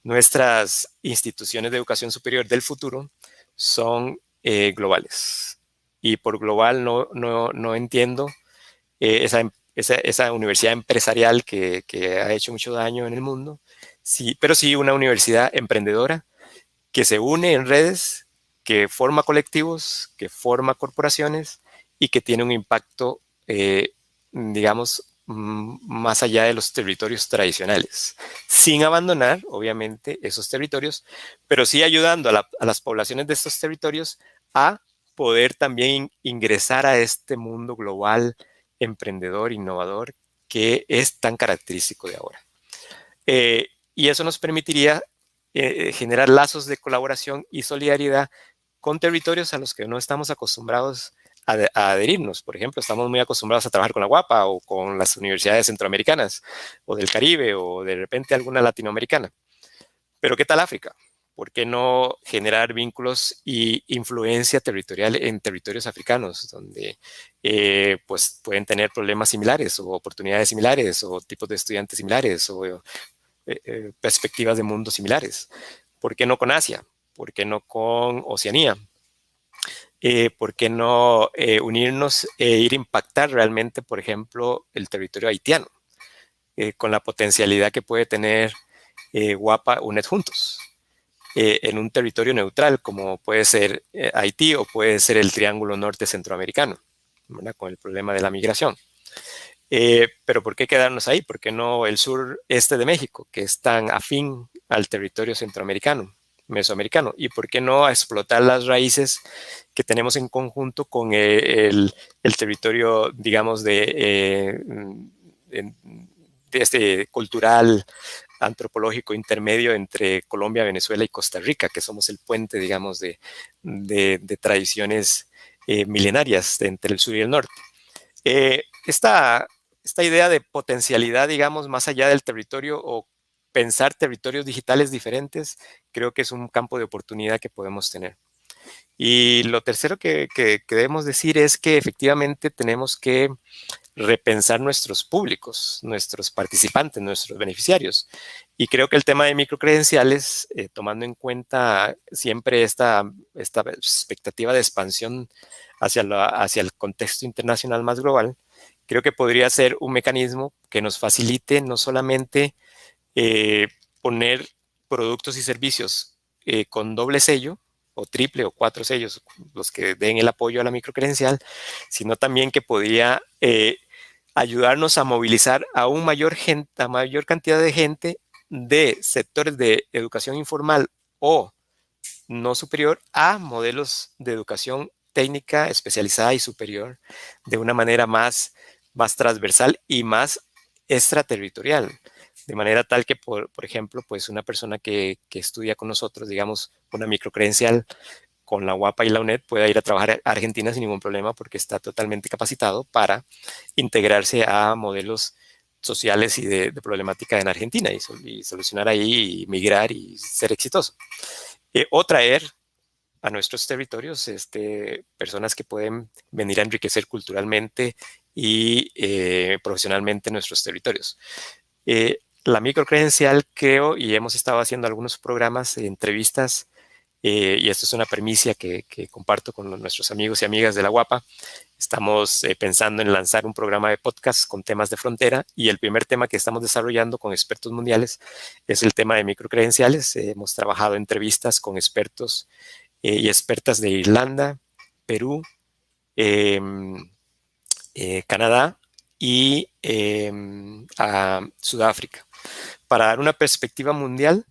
nuestras instituciones de educación superior del futuro son globales. Y por global no entiendo esa universidad empresarial que ha hecho mucho daño en el mundo, sí, pero sí una universidad emprendedora que se une en redes, que forma colectivos, que forma corporaciones y que tiene un impacto, digamos, más allá de los territorios tradicionales, sin abandonar, obviamente, esos territorios, pero sí ayudando a las poblaciones de estos territorios a poder también ingresar a este mundo global, emprendedor, innovador, que es tan característico de ahora. Y eso nos permitiría generar lazos de colaboración y solidaridad con territorios a los que no estamos acostumbrados a adherirnos. Por ejemplo, estamos muy acostumbrados a trabajar con la UAPA o con las universidades centroamericanas o del Caribe o de repente alguna latinoamericana. Pero ¿qué tal África? ¿Por qué no generar vínculos y influencia territorial en territorios africanos donde pues pueden tener problemas similares o oportunidades similares o tipos de estudiantes similares o perspectivas de mundo similares? ¿Por qué no con Asia? ¿Por qué no con Oceanía? ¿Por qué no unirnos e ir a impactar realmente, por ejemplo, el territorio haitiano con la potencialidad que puede tener UAPA, UNED juntos? En un territorio neutral como puede ser Haití o puede ser el Triángulo Norte Centroamericano, ¿verdad? Con el problema de la migración. Pero ¿por qué quedarnos ahí? ¿Por qué no el sureste de México, que es tan afín al territorio centroamericano, mesoamericano? ¿Y por qué no explotar las raíces que tenemos en conjunto con el territorio, digamos, de este cultural, antropológico intermedio entre Colombia, Venezuela y Costa Rica, que somos el puente, digamos, de tradiciones milenarias entre el sur y el norte? Esta idea de potencialidad, digamos, más allá del territorio o pensar territorios digitales diferentes, creo que es un campo de oportunidad que podemos tener. Y lo tercero que debemos decir es que efectivamente tenemos que repensar nuestros públicos, nuestros participantes, nuestros beneficiarios. Y creo que el tema de microcredenciales, tomando en cuenta siempre esta expectativa de expansión hacia el contexto internacional más global, creo que podría ser un mecanismo que nos facilite no solamente poner productos y servicios con doble sello, o triple o 4 sellos, los que den el apoyo a la microcredencial, sino también que podría ayudarnos a movilizar a a mayor cantidad de gente de sectores de educación informal o no superior a modelos de educación técnica especializada y superior de una manera más transversal y más extraterritorial. De manera tal que, por ejemplo, pues una persona que estudia con nosotros, digamos, una microcredencial con la UAPA y la UNED pueda ir a trabajar a Argentina sin ningún problema porque está totalmente capacitado para integrarse a modelos sociales y de problemática en Argentina y solucionar ahí, y migrar y ser exitoso. O traer a nuestros territorios personas que pueden venir a enriquecer culturalmente y profesionalmente nuestros territorios. La microcredencial, creo, y hemos estado haciendo algunos programas, entrevistas, y esto es una premisa que comparto con nuestros amigos y amigas de la UAPA. Estamos pensando en lanzar un programa de podcast con temas de frontera, y el primer tema que estamos desarrollando con expertos mundiales es el tema de microcredenciales. Hemos trabajado entrevistas con expertos y expertas de Irlanda, Perú, Canadá y a Sudáfrica, para dar una perspectiva mundial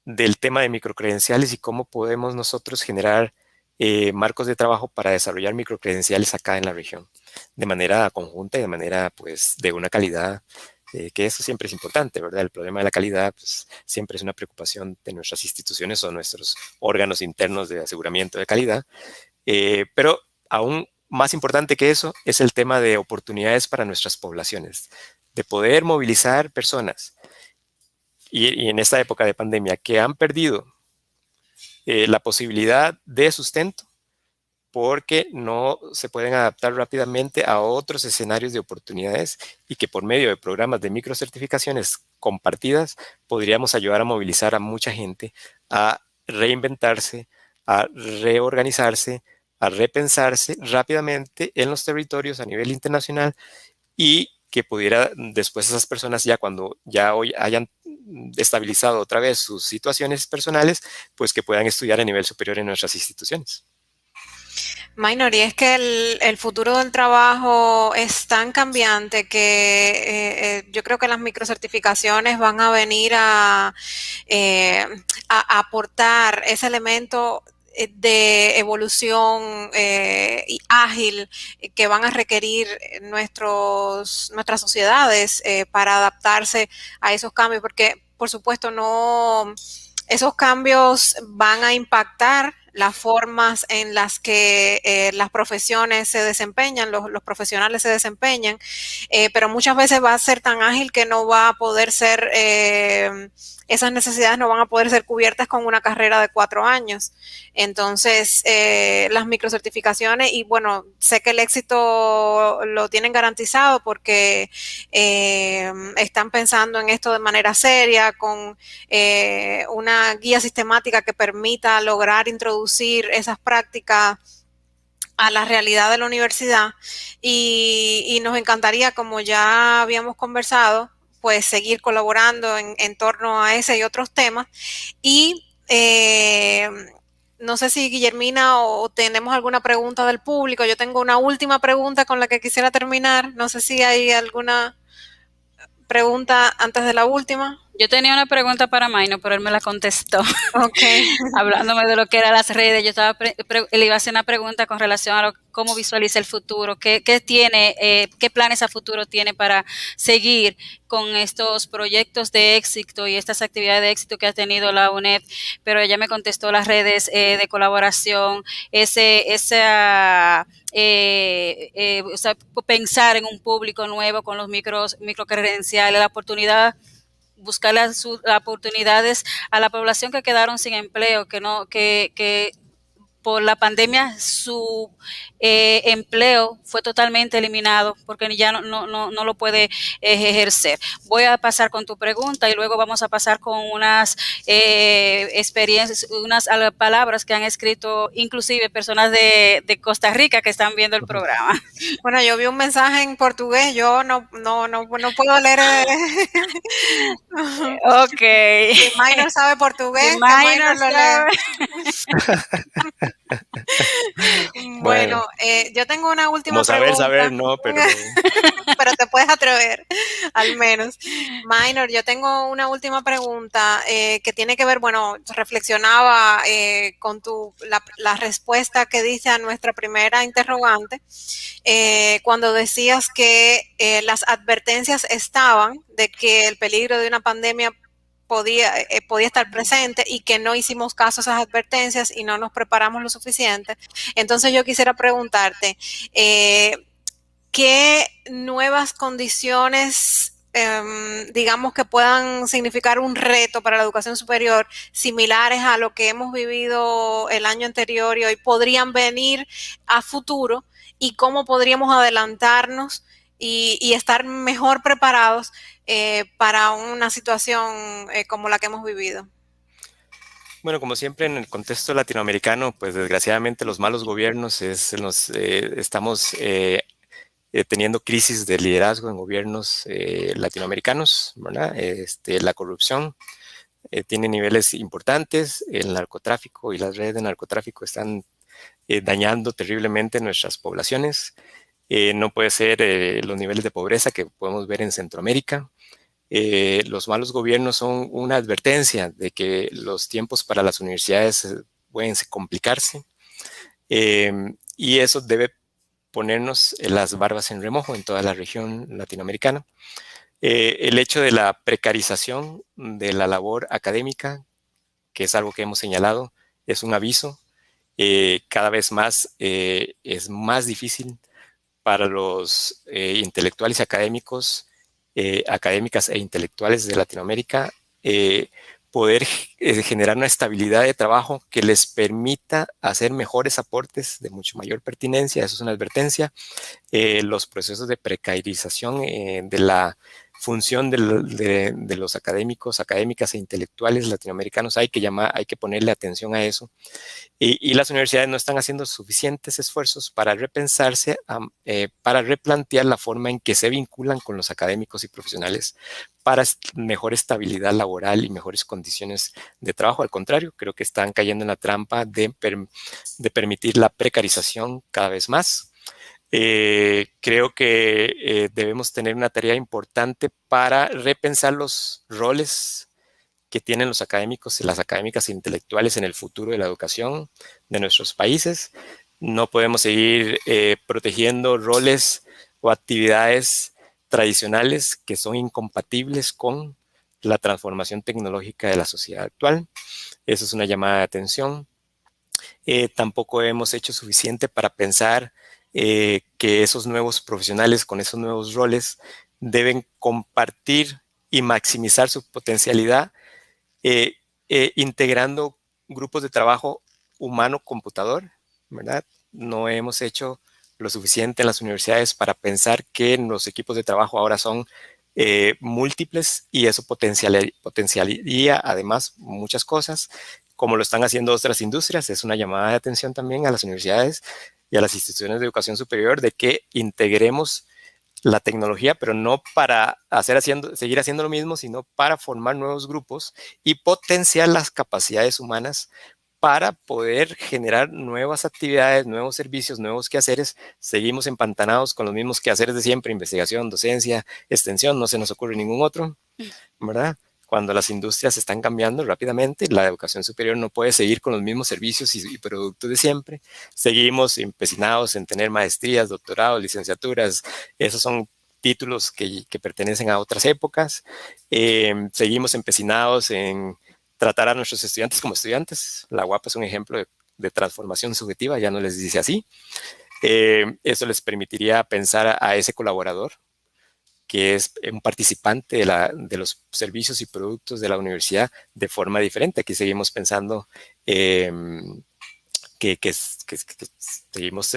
del tema de microcredenciales y cómo podemos nosotros generar marcos de trabajo para desarrollar microcredenciales acá en la región, de manera conjunta y de manera, pues, de una calidad, que eso siempre es importante, ¿verdad? El problema de la calidad, pues, siempre es una preocupación de nuestras instituciones o nuestros órganos internos de aseguramiento de calidad, pero aún más importante que eso es el tema de oportunidades para nuestras poblaciones, de poder movilizar personas y en esta época de pandemia que han perdido la posibilidad de sustento porque no se pueden adaptar rápidamente a otros escenarios de oportunidades, y que por medio de programas de microcertificaciones compartidas podríamos ayudar a movilizar a mucha gente a reinventarse, a reorganizarse, a repensarse rápidamente en los territorios a nivel internacional, y que pudiera después esas personas, ya cuando ya hoy hayan estabilizado otra vez sus situaciones personales, pues que puedan estudiar a nivel superior en nuestras instituciones. Minor, y es que el futuro del trabajo es tan cambiante que yo creo que las microcertificaciones van a venir a aportar ese elemento de evolución y ágil que van a requerir nuestras sociedades para adaptarse a esos cambios, porque por supuesto esos cambios van a impactar las formas en las que las profesiones se desempeñan, los profesionales se desempeñan, pero muchas veces va a ser tan ágil que no va a poder ser, esas necesidades no van a poder ser cubiertas con una carrera de 4 años. Entonces, las microcertificaciones, y bueno, sé que el éxito lo tienen garantizado porque están pensando en esto de manera seria, con una guía sistemática que permita lograr introducir esas prácticas a la realidad de la universidad, y nos encantaría, como ya habíamos conversado, pues seguir colaborando en torno a ese y otros temas. Y no sé si Guillermina o tenemos alguna pregunta del público. Yo tengo una última pregunta con la que quisiera terminar. No sé si hay alguna pregunta antes de la última. Yo tenía una pregunta para Maino, pero él me la contestó. Okay. Hablándome de lo que eran las redes, yo estaba le iba a hacer una pregunta con relación a cómo visualiza el futuro, qué tiene, qué planes a futuro tiene para seguir con estos proyectos de éxito y estas actividades de éxito que ha tenido la UNED, pero ella me contestó las redes de colaboración, o sea, pensar en un público nuevo con los microcredenciales, la oportunidad, buscar las oportunidades a la población que quedaron sin empleo, que por la pandemia su empleo fue totalmente eliminado porque ya no lo puede ejercer. Voy a pasar con tu pregunta y luego vamos a pasar con unas experiencias, unas palabras que han escrito inclusive personas de Costa Rica que están viendo el programa. Bueno, yo vi un mensaje en portugués, yo no puedo leer. Ok. Si Minor sabe portugués, Si que Minor Minor lo sabe. Bueno, yo tengo una última Como pregunta. saber, no, pero... Pero te puedes atrever, al menos. Minor, yo tengo una última pregunta que tiene que ver, bueno, reflexionaba con la respuesta que dice a nuestra primera interrogante, cuando decías que las advertencias estaban de que el peligro de una pandemia podía estar presente y que no hicimos caso a esas advertencias y no nos preparamos lo suficiente. Entonces yo quisiera preguntarte, ¿qué nuevas condiciones, digamos, que puedan significar un reto para la educación superior similares a lo que hemos vivido el año anterior y hoy podrían venir a futuro y cómo podríamos adelantarnos y estar mejor preparados para una situación como la que hemos vivido? Bueno, como siempre en el contexto latinoamericano, pues desgraciadamente los malos gobiernos estamos teniendo crisis de liderazgo en gobiernos latinoamericanos, ¿verdad? La corrupción tiene niveles importantes, el narcotráfico y las redes de narcotráfico están dañando terriblemente nuestras poblaciones. No puede ser los niveles de pobreza que podemos ver en Centroamérica. Los malos gobiernos son una advertencia de que los tiempos para las universidades pueden complicarse y eso debe ponernos las barbas en remojo en toda la región latinoamericana. El hecho de la precarización de la labor académica, que es algo que hemos señalado, es un aviso. Cada vez más es más difícil para los intelectuales y académicas e intelectuales de Latinoamérica poder generar una estabilidad de trabajo que les permita hacer mejores aportes de mucho mayor pertinencia. Eso es una advertencia. Los procesos de precarización de la función de los académicos, académicas e intelectuales latinoamericanos, hay que ponerle atención a eso. Y las universidades no están haciendo suficientes esfuerzos para repensarse, para replantear la forma en que se vinculan con los académicos y profesionales para mejor estabilidad laboral y mejores condiciones de trabajo. Al contrario, creo que están cayendo en la trampa de permitir la precarización cada vez más. Creo que debemos tener una tarea importante para repensar los roles que tienen los académicos y las académicas intelectuales en el futuro de la educación de nuestros países. No podemos seguir protegiendo roles o actividades tradicionales que son incompatibles con la transformación tecnológica de la sociedad actual. Eso es una llamada de atención. Tampoco hemos hecho suficiente para pensar que esos nuevos profesionales con esos nuevos roles deben compartir y maximizar su potencialidad integrando grupos de trabajo humano-computador, ¿verdad? No hemos hecho lo suficiente en las universidades para pensar que los equipos de trabajo ahora son múltiples y eso potenciaría además muchas cosas, como lo están haciendo otras industrias. Es una llamada de atención también a las universidades y a las instituciones de educación superior de que integremos la tecnología, pero no para seguir haciendo lo mismo, sino para formar nuevos grupos y potenciar las capacidades humanas para poder generar nuevas actividades, nuevos servicios, nuevos quehaceres. Seguimos empantanados con los mismos quehaceres de siempre: investigación, docencia, extensión, no se nos ocurre ningún otro, ¿verdad? Cuando las industrias están cambiando rápidamente, la educación superior no puede seguir con los mismos servicios y productos de siempre. Seguimos empecinados en tener maestrías, doctorados, licenciaturas. Esos son títulos que pertenecen a otras épocas. Seguimos empecinados en tratar a nuestros estudiantes como estudiantes. La UAPA es un ejemplo de transformación subjetiva, ya no les dice así. Eso les permitiría pensar a ese colaborador que es un participante de los servicios y productos de la universidad de forma diferente. Aquí seguimos pensando que seguimos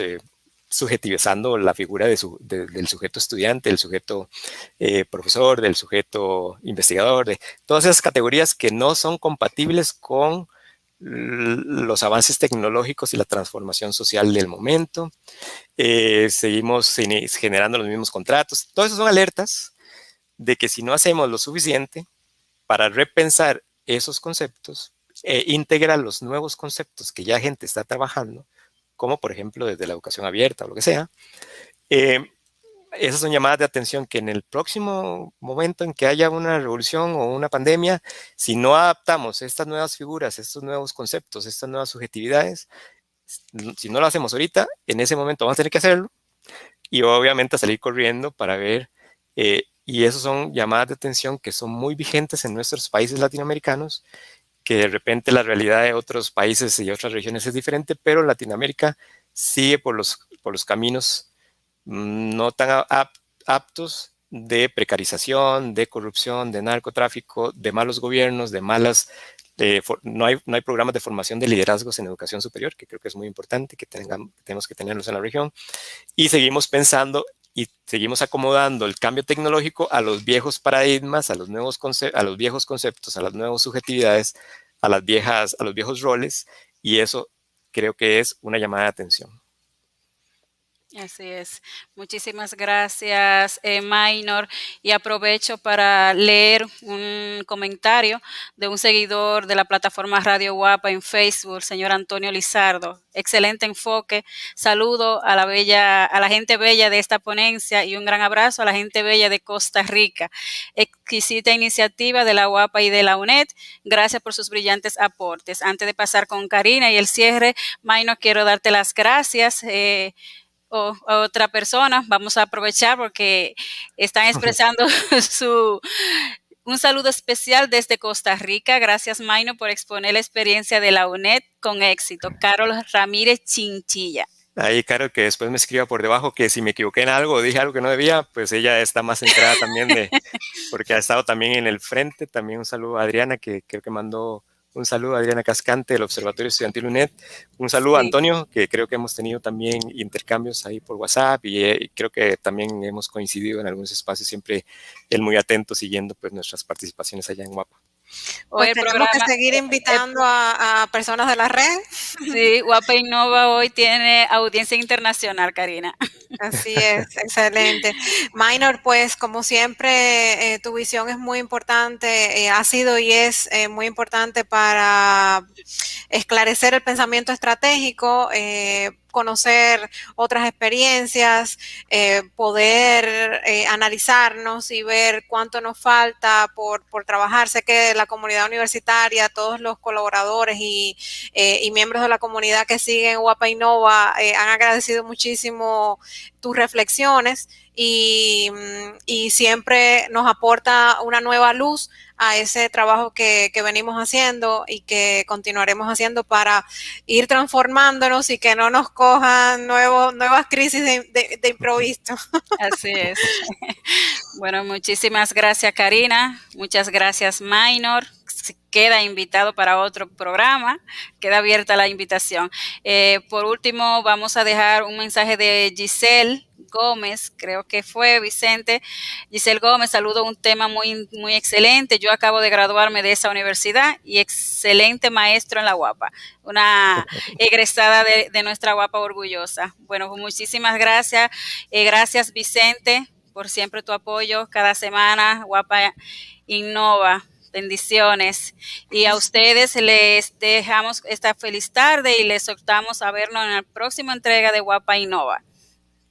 subjetivizando la figura del sujeto estudiante, del sujeto profesor, del sujeto investigador, de todas esas categorías que no son compatibles con los avances tecnológicos y la transformación social del momento. Seguimos generando los mismos contratos. Todas esas son alertas de que si no hacemos lo suficiente para repensar esos conceptos e integrar los nuevos conceptos que ya gente está trabajando, como por ejemplo desde la educación abierta o lo que sea, esas son llamadas de atención que en el próximo momento en que haya una revolución o una pandemia, si no adaptamos estas nuevas figuras, estos nuevos conceptos, estas nuevas subjetividades, si no lo hacemos ahorita, en ese momento vamos a tener que hacerlo y obviamente a salir corriendo para ver, y esas son llamadas de atención que son muy vigentes en nuestros países latinoamericanos, que de repente la realidad de otros países y otras regiones es diferente, pero Latinoamérica sigue por los caminos no tan aptos de precarización, de corrupción, de narcotráfico, de malos gobiernos, de malas... no hay programas de formación de liderazgos en educación superior, que creo que es muy importante, que tenemos que tenerlos en la región, y seguimos pensando y seguimos acomodando el cambio tecnológico a los viejos paradigmas, a los viejos conceptos, a las nuevas subjetividades, a los viejos roles, y eso creo que es una llamada de atención. Así es. Muchísimas gracias, Maynor. Y aprovecho para leer un comentario de un seguidor de la plataforma Radio Guapa en Facebook, señor Antonio Lizardo. Excelente enfoque. Saludo a la gente bella de esta ponencia y un gran abrazo a la gente bella de Costa Rica. Exquisita iniciativa de la Guapa y de la UNED. Gracias por sus brillantes aportes. Antes de pasar con Karina y el cierre, Maynor, quiero darte las gracias. O otra persona, vamos a aprovechar porque están expresando un saludo especial desde Costa Rica. Gracias, Maynor, por exponer la experiencia de la UNED con éxito. Carol Ramírez Chinchilla. Ahí, Carol, que después me escriba por debajo que si me equivoqué en algo o dije algo que no debía, pues ella está más centrada también porque ha estado también en el frente. También un saludo a Adriana, que creo que mandó un saludo a Adriana Cascante del Observatorio Estudiantil UNED. Un saludo a Antonio, que creo que hemos tenido también intercambios ahí por WhatsApp y creo que también hemos coincidido en algunos espacios, siempre él muy atento siguiendo pues nuestras participaciones allá en Guapa. Pues tenemos que seguir invitando a personas de la red. Sí, Guapa Innova hoy tiene audiencia internacional, Karina. Así es, excelente. Maynor, pues como siempre, tu visión es muy importante, ha sido y es muy importante para esclarecer el pensamiento estratégico, conocer otras experiencias, poder analizarnos y ver cuánto nos falta por trabajar. Sé que la comunidad universitaria, todos los colaboradores y miembros de la comunidad que siguen Guapa Innova han agradecido muchísimo tus reflexiones y siempre nos aporta una nueva luz a ese trabajo que venimos haciendo y que continuaremos haciendo para ir transformándonos y que no nos cojan nuevas crisis de improviso. Así es. Bueno, muchísimas gracias, Karina. Muchas gracias, Maynor. Queda invitado para otro programa, queda abierta la invitación. Por último, vamos a dejar un mensaje de Giselle Gómez, creo que fue Vicente. Giselle Gómez, saludo, un tema muy, muy excelente. Yo acabo de graduarme de esa universidad y excelente maestro en la Guapa, una egresada de nuestra Guapa orgullosa. Bueno, pues muchísimas gracias. Gracias, Vicente, por siempre tu apoyo cada semana. Guapa Innova. Bendiciones. Y a ustedes les dejamos esta feliz tarde y les exhortamos a vernos en la próxima entrega de Guapa Innova.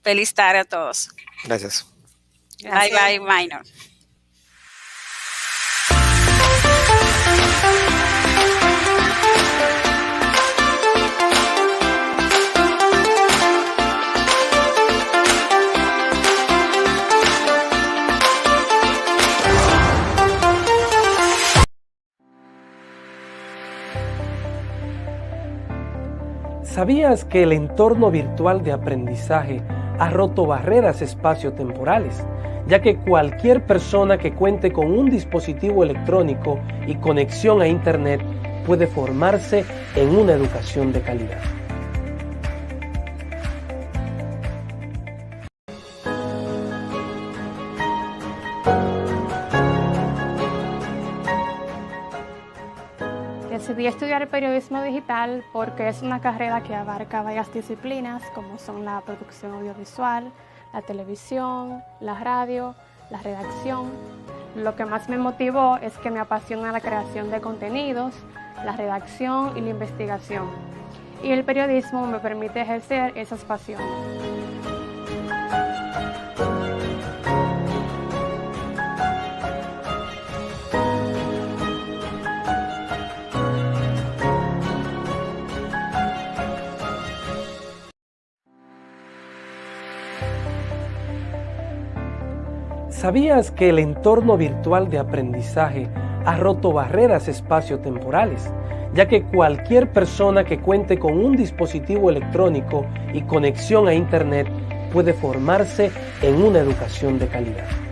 Feliz tarde a todos. Gracias. Bye, bye, Maynor. ¿Sabías que el entorno virtual de aprendizaje ha roto barreras espaciotemporales, ya que cualquier persona que cuente con un dispositivo electrónico y conexión a Internet puede formarse en una educación de calidad? Decidí estudiar periodismo digital porque es una carrera que abarca varias disciplinas como son la producción audiovisual, la televisión, la radio, la redacción. Lo que más me motivó es que me apasiona la creación de contenidos, la redacción y la investigación. Y el periodismo me permite ejercer esas pasiones. ¿Sabías que el entorno virtual de aprendizaje ha roto barreras espaciotemporales, ya que cualquier persona que cuente con un dispositivo electrónico y conexión a Internet puede formarse en una educación de calidad?